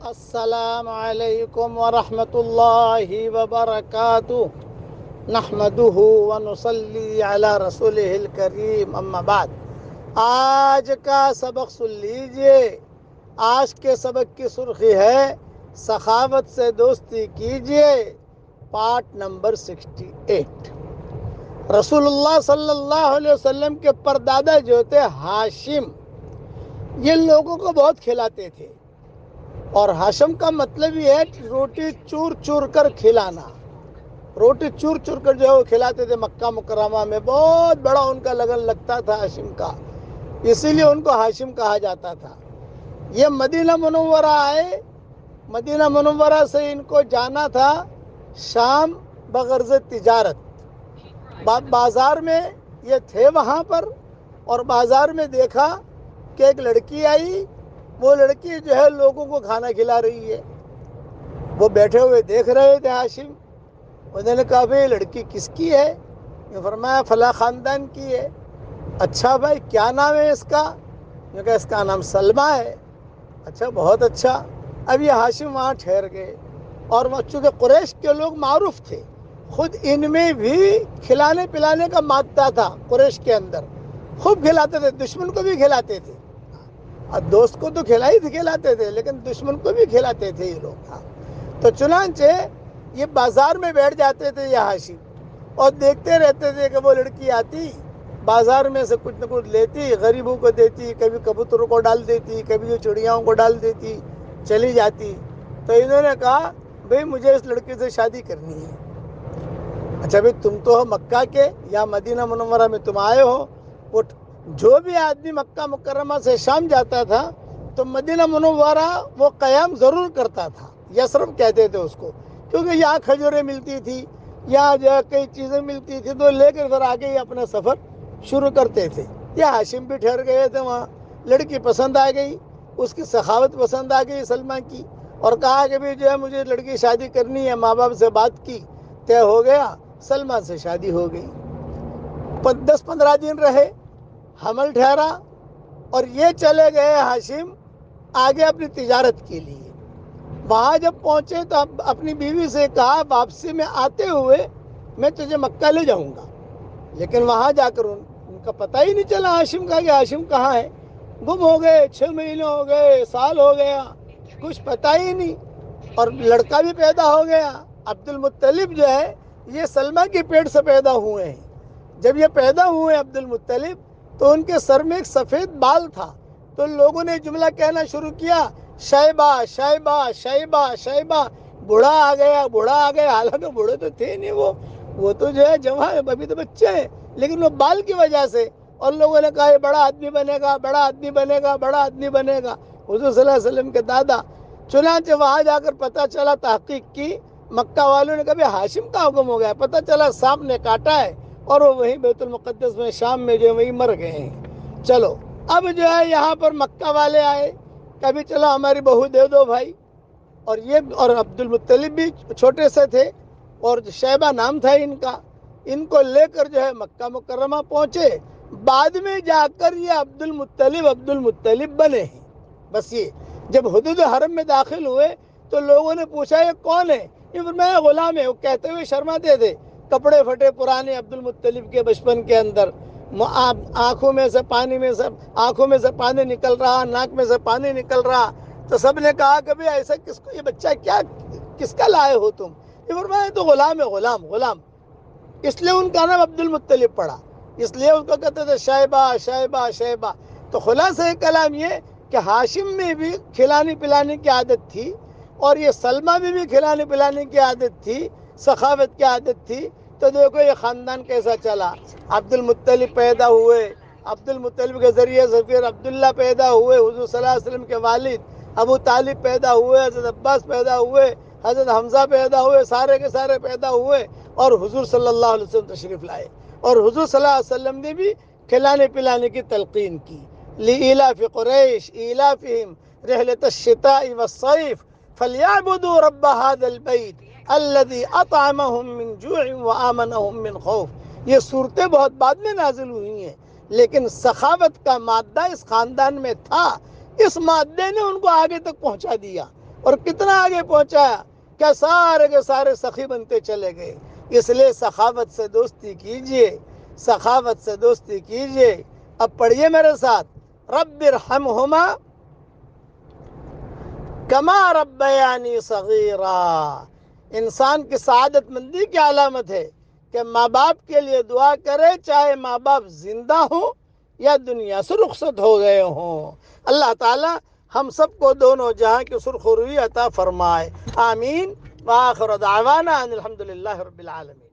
السلام علیکم ورحمۃ اللہ وبرکاتہ نحمدہ ونصلی علی رسولہ الکریم اما بعد۔ آج کا سبق سن لیجئے۔ آج کے سبق کی سرخی ہے سخاوت سے دوستی کیجئے، پارٹ نمبر 68۔ رسول اللہ صلی اللہ علیہ وسلم کے پردادا جو تھے ہاشم، یہ لوگوں کو بہت کھلاتے تھے، اور ہاشم کا مطلب یہ ہے کہ روٹی چور چور کر کھلانا۔ روٹی چور چور کر جو ہے وہ کھلاتے تھے مکہ مکرمہ میں، بہت بڑا ان کا لگن لگتا تھا ہاشم کا، اسی لیے ان کو ہاشم کہا جاتا تھا۔ یہ مدینہ منورہ آئے، مدینہ منورہ سے ان کو جانا تھا شام بغرض تجارت۔ بازار میں یہ تھے وہاں پر، اور بازار میں دیکھا کہ ایک لڑکی آئی، وہ لڑکی جو ہے لوگوں کو کھانا کھلا رہی ہے۔ وہ بیٹھے ہوئے دیکھ رہے تھے ہاشم۔ انہوں نے کہا بھئی لڑکی کس کی ہے؟ یہ فرمایا فلاں خاندان کی ہے۔ اچھا بھائی کیا نام ہے اس کا؟ یہ کہا اس کا نام سلمہ ہے۔ اچھا بہت اچھا۔ اب یہ ہاشم وہاں ٹھہر گئے، اور وہ چونکہ قریش کے لوگ معروف تھے، خود ان میں بھی کھلانے پلانے کا مادہ تھا۔ قریش کے اندر خوب کھلاتے تھے، دشمن کو بھی کھلاتے تھے۔ دوست کو تو کھلاتے تھے، لیکن دشمن کو بھی کھلاتے تھے یہ لوگ۔ تو چنانچہ یہ بازار میں بیٹھ جاتے تھے یہ ہاشم، اور دیکھتے رہتے تھے کہ وہ لڑکی آتی، بازار میں سے کچھ نہ کچھ لیتی، غریبوں کو دیتی، کبھی کبوتروں کو ڈال دیتی، کبھی چڑیاؤں کو ڈال دیتی، چلی جاتی۔ تو انہوں نے کہا بھئی مجھے اس لڑکی سے شادی کرنی ہے۔ اچھا بھئی تم تو ہو مکہ کے، یا مدینہ منورہ میں تم آئے ہو۔ وہ جو بھی آدمی مکہ مکرمہ سے شام جاتا تھا تو مدینہ منورہ وہ قیام ضرور کرتا تھا، یثرب کہتے تھے اس کو، کیونکہ یہاں کھجوریں ملتی تھی، یہاں جو کئی چیزیں ملتی تھی، تو لے کر پھر آگے ہی اپنا سفر شروع کرتے تھے۔ یہ ہاشم بھی ٹھہر گئے تھے وہاں۔ لڑکی پسند آ گئی، اس کی سخاوت پسند آ گئی سلمہ کی، اور کہا کہ بھی جو ہے مجھے لڑکی شادی کرنی ہے۔ ماں باپ سے بات کی، طے ہو گیا، سلمہ سے شادی ہو گئی۔ 10-15 دن رہے، حمل ٹھہرا، اور یہ چلے گئے ہاشم آگے اپنی تجارت کے لیے۔ وہاں جب پہنچے تو اپنی بیوی سے کہا واپسی میں آتے ہوئے میں تجھے مکہ لے جاؤں گا، لیکن وہاں جا کر ان کا پتہ ہی نہیں چلا ہاشم کا کہ ہاشم کہاں ہے۔ گم ہو گئے، 6 مہینے ہو گئے، سال ہو گیا، کچھ پتہ ہی نہیں۔ اور لڑکا بھی پیدا ہو گیا۔ عبد المطلب جو ہے یہ سلمہ کے پیٹ سے پیدا ہوئے ہیں۔ جب یہ پیدا ہوئے عبد المطلب تو ان کے سر میں ایک سفید بال تھا، تو لوگوں نے جملہ کہنا شروع کیا، شیبہ شیبہ شیبہ شیبہ، بوڑھا آ گیا بوڑھا آ گیا۔ حالانکہ بوڑھے تو تھے نہیں، وہ تو جو ہے جوان ہے، ابھی تو بچے ہیں، لیکن وہ بال کی وجہ سے، اور لوگوں نے کہا یہ بڑا آدمی بنے گا، بڑا آدمی بنے گا، بڑا آدمی بنے گا، حضور صلی اللہ علیہ وسلم کے دادا۔ چنانچہ وہاں جا کر پتہ چلا، تحقیق کی، مکہ والوں نے کہا ہاشم کا حکم ہو گیا، پتہ چلا سانپ نے کاٹا ہے، اور وہ وہیں بیت المقدس میں شام میں جو ہے وہیں مر گئے ہیں۔ چلو اب جو ہے یہاں پر مکہ والے آئے، کبھی چلا ہماری بہو دے دو بھائی، اور عبد المطلب بھی چھوٹے سے تھے، اور شیبہ نام تھا ان کا۔ ان کو لے کر جو ہے مکہ مکرمہ پہنچے۔ بعد میں جا کر یہ عبد المطلب بنے ہیں۔ بس یہ جب حدود حرم میں داخل ہوئے تو لوگوں نے پوچھا یہ کون ہے؟ یہ فرمایا غلام ہے۔ وہ کہتے ہوئے شرماتے تھے، کپڑے پھٹے پرانے عبد المطلب کے بچپن کے اندر، آنکھوں میں سے پانی نکل رہا، ناک میں سے پانی نکل رہا۔ تو سب نے کہا کہ بھئی ایسا کس کو، یہ بچہ کس کا لائے ہو تم؟ یہ فرمایا تو غلام ہے، غلام۔ اس لیے ان کا نام عبد المطلب پڑا، اس لیے ان کو کہتے تھے شیبہ شیبہ شیبہ۔ تو خلاصہ کلام یہ کہ ہاشم میں بھی کھلانے پلانے کی عادت تھی، اور یہ سلمہ میں بھی کھلانے پلانے کی عادت تھی، سخاوت کی عادت تھی۔ تو دیکھو یہ خاندان کیسا چلا۔ عبد المطلب پیدا ہوئے، عبد المطلب کے ذریعے سے پھر عبداللہ پیدا ہوئے، حضور صلی اللہ علیہ وسلم کے والد ابو طالب پیدا ہوئے، حضرت عباس پیدا ہوئے، حضرت حمزہ پیدا ہوئے، سارے کے سارے پیدا ہوئے، اور حضور صلی اللہ علیہ وسلم تشریف لائے۔ اور حضور صلی اللہ علیہ وسلم نے بھی کھلانے پلانے کی تلقین کی، لإیلاف قریش ایلافہم رحلۃ الشتاء والصیف فلیعبدوا رب هذا البیت الذی اطعمہم من جوع وآمنہم من خوف۔ یہ صورتیں بہت بعد میں نازل ہوئی ہیں، لیکن سخاوت کا مادہ اس خاندان میں تھا، اس مادے نے ان کو آگے تک پہنچا دیا۔ اور کتنا آگے پہنچایا، کیا سارے کے سارے سخی بنتے چلے گئے۔ اس لیے سخاوت سے دوستی کیجئے، سخاوت سے دوستی کیجئے۔ اب پڑھیے میرے ساتھ، رب ارحمہما کما ربیانی صغیرا۔ انسان کی سعادت مندی کی علامت ہے کہ ماں باپ کے لیے دعا کرے، چاہے ماں باپ زندہ ہوں یا دنیا سے رخصت ہو گئے ہوں۔ اللہ تعالی ہم سب کو دونوں جہاں کی سرخروئی عطا فرمائے، آمین۔ وآخر دعوانا ان الحمدللہ رب العالمین۔